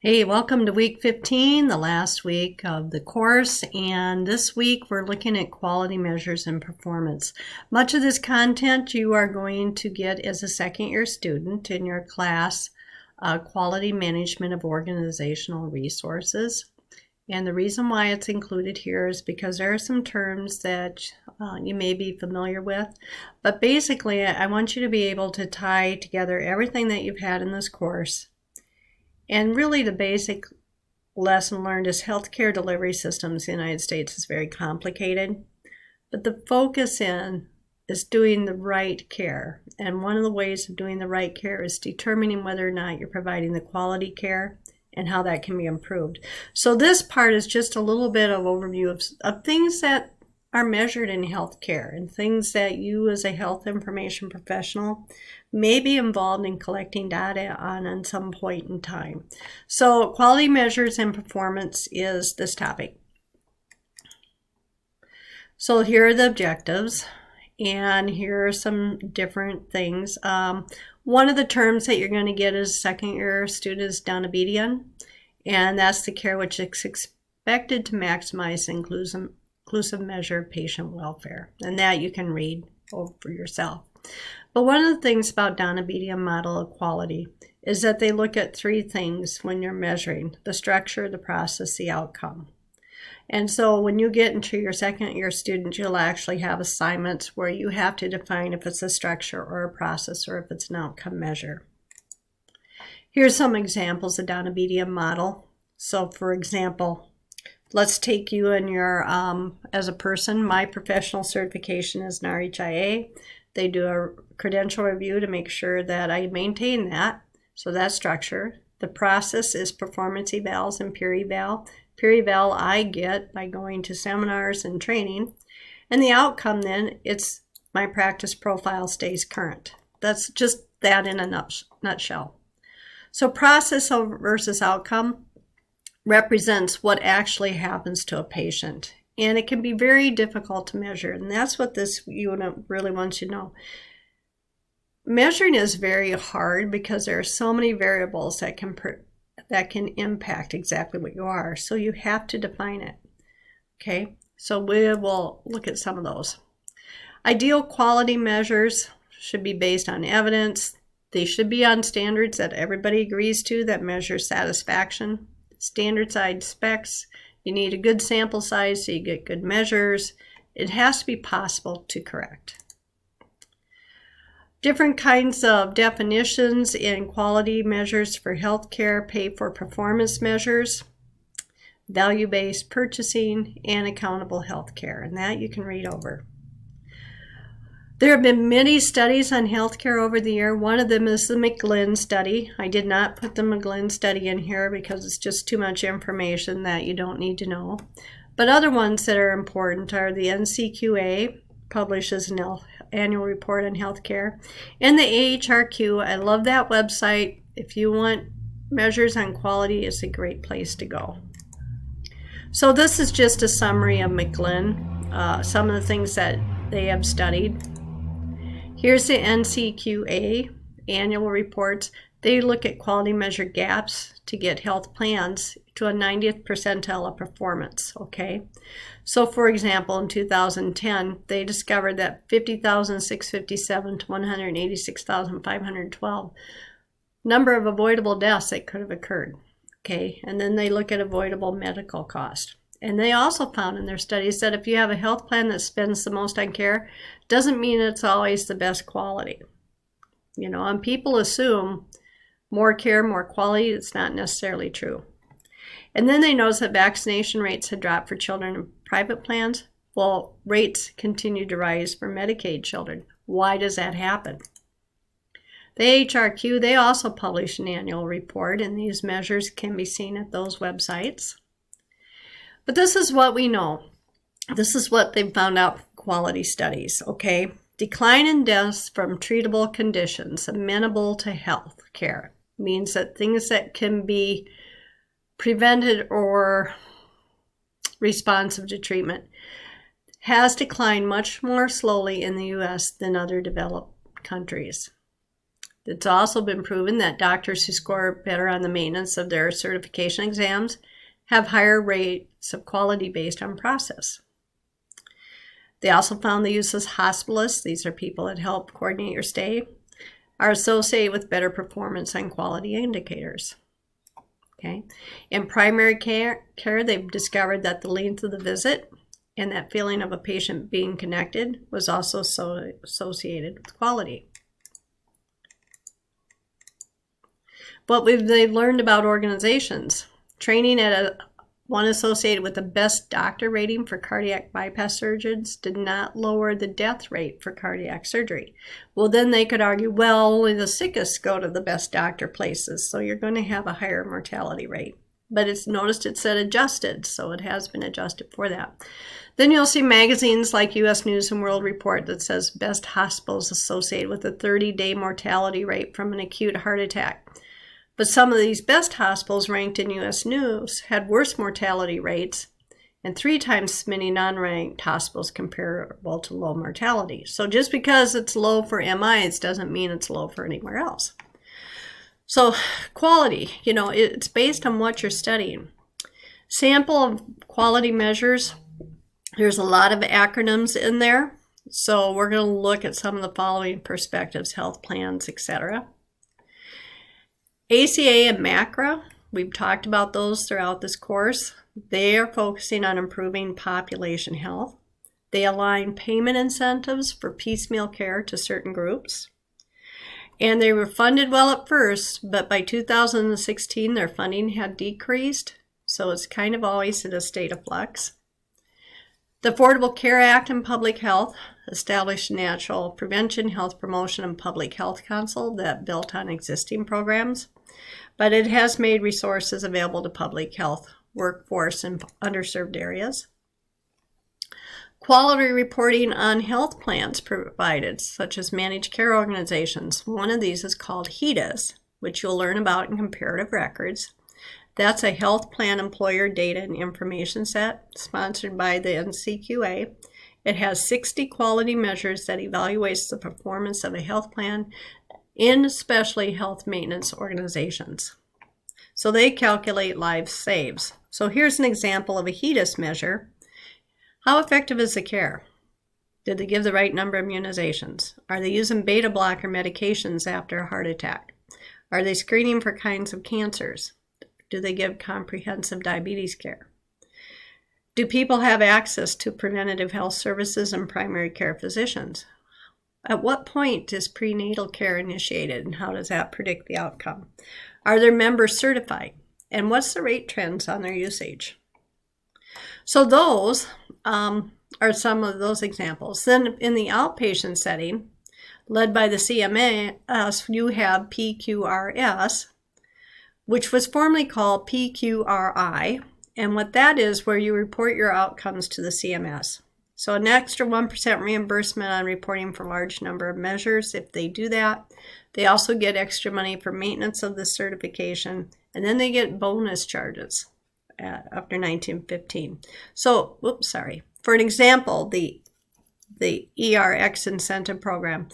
Hey, welcome to week 15, the last week of the course, and this week we're looking at quality measures and performance. Much of this content you are going to get as a second-year student in your class, Quality Management of Organizational Resources. And the reason why it's included here is because there are some terms that you may be familiar with. But basically, I want you to be able to tie together everything that you've had in this course. And really the basic lesson learned is healthcare delivery systems in the United States is very complicated, but the focus is doing the right care. And one of the ways of doing the right care is determining whether or not you're providing the quality care and how that can be improved. So this part is just a little bit of overview of things that are measured in healthcare and things that you as a health information professional may be involved in collecting data on some point in time. So quality measures and performance is this topic. So here are the objectives, and here are some different things. One of the terms that you're going to get as a second year student is Donabedian, and that's the care which is expected to maximize inclusive measure of patient welfare, and that you can read for yourself. But one of the things about Donabedian model of quality is that they look at three things when you're measuring: the structure, the process, the outcome. And so when you get into your second year student, you'll actually have assignments where you have to define if it's a structure or a process or if it's an outcome measure. Here's some examples of Donabedian model. So for example, let's take you in your, as a person, my professional certification is an RHIA. They do a credential review to make sure that I maintain that. So that's structure. The process is performance evals and peer eval. Peer eval I get by going to seminars and training. And the outcome then, it's my practice profile stays current. That's just that in a nutshell. So process versus outcome represents what actually happens to a patient. And it can be very difficult to measure. And that's what this unit really wants you to know. Measuring is very hard because there are so many variables that can impact exactly what you are. So you have to define it. Okay, so we will look at some of those. Ideal quality measures should be based on evidence. They should be on standards that everybody agrees to that measure satisfaction. Standard-sized specs. You need a good sample size so you get good measures. It has to be possible to correct. Different kinds of definitions in quality measures for healthcare: pay for performance measures, value-based purchasing, and accountable healthcare. And that you can read over. There have been many studies on healthcare over the year. One of them is the McGlynn study. I did not put the McGlynn study in here because it's just too much information that you don't need to know. But other ones that are important are the NCQA, publishes an annual report on healthcare, and the AHRQ. I love that website. If you want measures on quality, it's a great place to go. So this is just a summary of McGlynn, some of the things that they have studied. Here's the NCQA annual reports. They look at quality measure gaps to get health plans to a 90th percentile of performance, okay? So for example, in 2010, they discovered that 50,657 to 186,512 number of avoidable deaths that could have occurred, okay? And then they look at avoidable medical cost. And they also found in their studies that if you have a health plan that spends the most on care, doesn't mean it's always the best quality. You know, and people assume more care, more quality. It's not necessarily true. And then they noticed that vaccination rates had dropped for children in private plans. Well, rates continued to rise for Medicaid children. Why does that happen? The AHRQ, they also publish an annual report, and these measures can be seen at those websites. But this is what we know. This is what they've found out from quality studies, okay? Decline in deaths from treatable conditions amenable to health care means that things that can be prevented or responsive to treatment has declined much more slowly in the U.S. than other developed countries. It's also been proven that doctors who score better on the maintenance of their certification exams have higher rates of quality based on process. They also found the use of hospitalists, these are people that help coordinate your stay, are associated with better performance on quality indicators. Okay. In primary care, they've discovered that the length of the visit and that feeling of a patient being connected was also associated with quality. What they've learned about organizations, training at one associated with the best doctor rating for cardiac bypass surgeons did not lower the death rate for cardiac surgery. Well, then they could argue, well, only the sickest go to the best doctor places, so you're going to have a higher mortality rate. But it's noticed it said adjusted, so it has been adjusted for that. Then you'll see magazines like U.S. News and World Report that says best hospitals associated with a 30-day mortality rate from an acute heart attack. But some of these best hospitals ranked in U.S. News had worse mortality rates and 3 times as many non-ranked hospitals comparable to low mortality. So just because it's low for MIs doesn't mean it's low for anywhere else. So quality, it's based on what you're studying. Sample of quality measures, there's a lot of acronyms in there. So we're going to look at some of the following perspectives, health plans, etc. ACA and MACRA, we've talked about those throughout this course. They are focusing on improving population health. They align payment incentives for piecemeal care to certain groups. And they were funded well at first, but by 2016 their funding had decreased, so it's kind of always in a state of flux. The Affordable Care Act and Public Health established a National Prevention, Health Promotion, and Public Health Council that built on existing programs, but it has made resources available to public health workforce in underserved areas. Quality reporting on health plans provided, such as managed care organizations. One of these is called HEDIS, which you'll learn about in comparative records. That's a health plan employer data and information set sponsored by the NCQA. It has 60 quality measures that evaluates the performance of a health plan in especially health maintenance organizations. So they calculate lives saved. So here's an example of a HEDIS measure. How effective is the care? Did they give the right number of immunizations? Are they using beta blocker medications after a heart attack? Are they screening for kinds of cancers? Do they give comprehensive diabetes care? Do people have access to preventative health services and primary care physicians? At what point is prenatal care initiated, and how does that predict the outcome? Are their members certified? And what's the rate trends on their usage? So those are some of those examples. Then in the outpatient setting, led by the CMS, you have PQRS, which was formerly called PQRI. And what that is, where you report your outcomes to the CMS. So an extra 1% reimbursement on reporting for a large number of measures. If they do that, they also get extra money for maintenance of the certification, and then they get bonus charges after 1915. So, for an example, the ERX incentive program.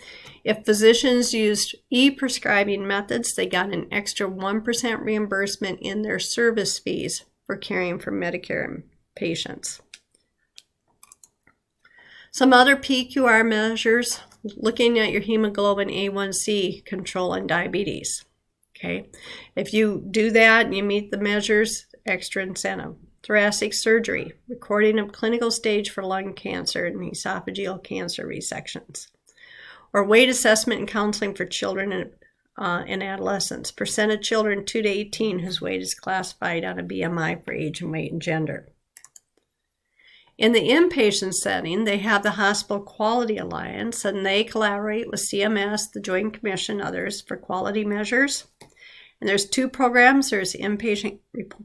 If physicians used e-prescribing methods, they got an extra 1% reimbursement in their service fees for caring for Medicare patients. Some other PQR measures, looking at your hemoglobin A1C control and diabetes. Okay, if you do that and you meet the measures, extra incentive. Thoracic surgery, recording of clinical stage for lung cancer and esophageal cancer resections. Or weight assessment and counseling for children and adolescents. Percent of children 2 to 18 whose weight is classified on a BMI for age and weight and gender. In the inpatient setting, they have the Hospital Quality Alliance, and they collaborate with CMS, the Joint Commission, others for quality measures. And there's 2 programs. There's inpatient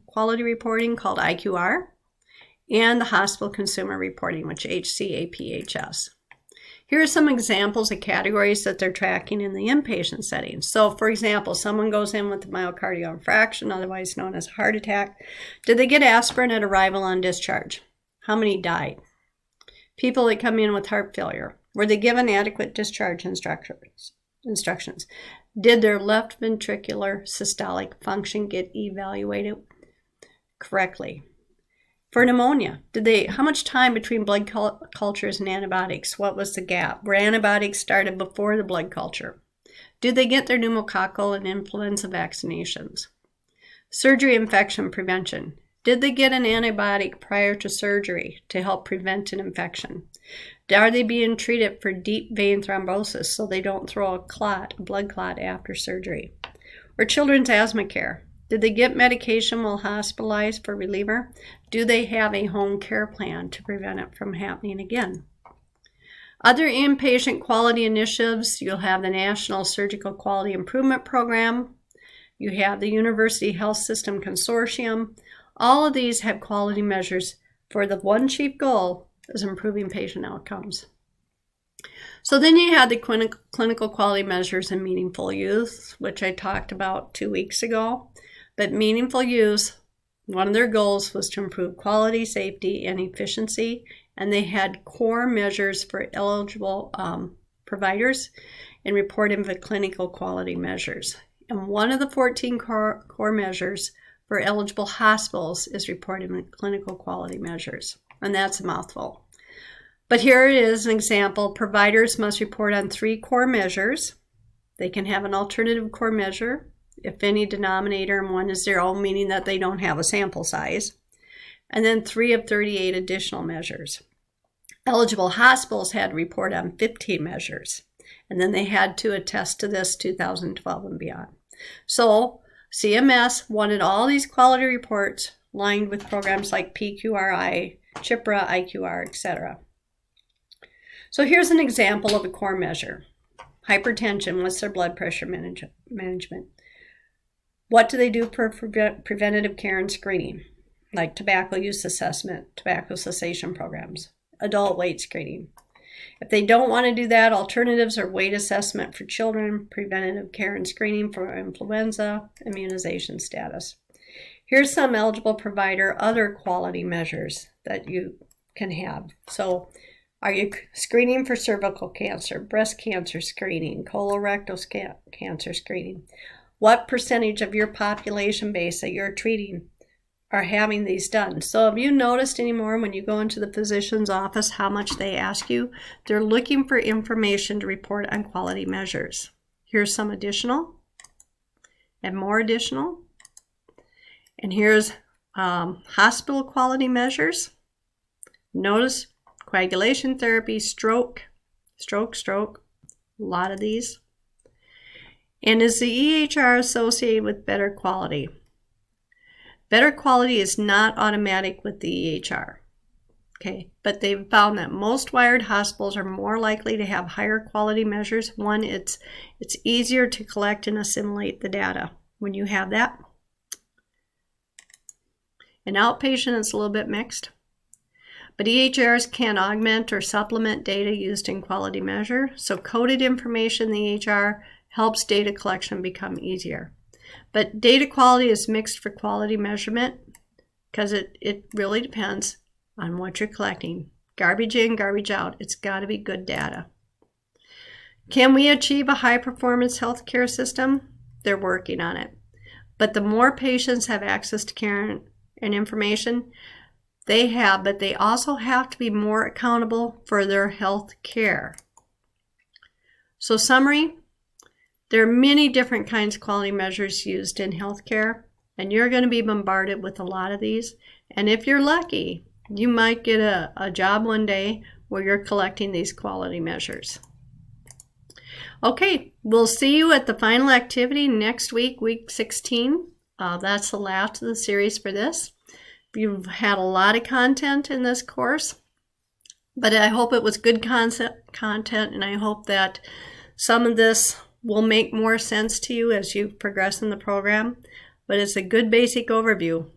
quality reporting called IQR, and the hospital consumer reporting, which HCAPHS. Here are some examples of categories that they're tracking in the inpatient setting. So, for example, someone goes in with a myocardial infarction, otherwise known as a heart attack. Did they get aspirin at arrival on discharge? How many died? People that come in with heart failure, were they given adequate discharge instructions? instructions. Did their left ventricular systolic function get evaluated correctly? For pneumonia, how much time between blood cultures and antibiotics? What was the gap? Were antibiotics started before the blood culture? Did they get their pneumococcal and influenza vaccinations? Surgery infection prevention. Did they get an antibiotic prior to surgery to help prevent an infection? Are they being treated for deep vein thrombosis so they don't throw a blood clot after surgery? Or children's asthma care. Did they get medication while hospitalized for reliever? Do they have a home care plan to prevent it from happening again? Other inpatient quality initiatives, you'll have the National Surgical Quality Improvement Program. You have the University Health System Consortium. All of these have quality measures for the one chief goal is improving patient outcomes. So then you had the clinical quality measures and meaningful use, which I talked about 2 weeks ago. But meaningful use, one of their goals was to improve quality, safety, and efficiency. And they had core measures for eligible providers and reported the clinical quality measures. And one of the 14 core measures for eligible hospitals is reported in clinical quality measures. And that's a mouthful. But here it is an example. Providers must report on 3 core measures. They can have an alternative core measure if any denominator and 1 is 0, meaning that they don't have a sample size. And then 3 of 38 additional measures. Eligible hospitals had to report on 15 measures. And then they had to attest to this 2012 and beyond. So CMS wanted all these quality reports lined with programs like PQRI, CHIPRA, IQR, etc. So here's an example of a core measure. Hypertension, what's their blood pressure management? What do they do for preventative care and screening? Like tobacco use assessment, tobacco cessation programs, adult weight screening. If they don't want to do that, alternatives are weight assessment for children, preventative care and screening for influenza, immunization status. Here's some eligible provider other quality measures that you can have. So are you screening for cervical cancer, breast cancer screening, colorectal cancer screening? What percentage of your population base that you're treating are having these done? So have you noticed anymore when you go into the physician's office how much they ask you? They're looking for information to report on quality measures. Here's some additional and more additional. And here's hospital quality measures. Notice coagulation therapy, stroke, a lot of these. And is the EHR associated with better quality? Better quality is not automatic with the EHR, okay? But they've found that most wired hospitals are more likely to have higher quality measures. One, it's easier to collect and assimilate the data when you have that. In outpatient, it's a little bit mixed. But EHRs can augment or supplement data used in quality measure. So coded information in the EHR helps data collection become easier. But data quality is mixed for quality measurement because it really depends on what you're collecting. Garbage in, garbage out. It's got to be good data. Can we achieve a high-performance healthcare system? They're working on it. But the more patients have access to care and information, but they also have to be more accountable for their health care. So summary, there are many different kinds of quality measures used in healthcare, and you're going to be bombarded with a lot of these. And if you're lucky, you might get a job one day where you're collecting these quality measures. Okay, we'll see you at the final activity next week, week 16. That's the last of the series for this. You've had a lot of content in this course, but I hope it was good content, and I hope that some of this will make more sense to you as you progress in the program. But it's a good basic overview.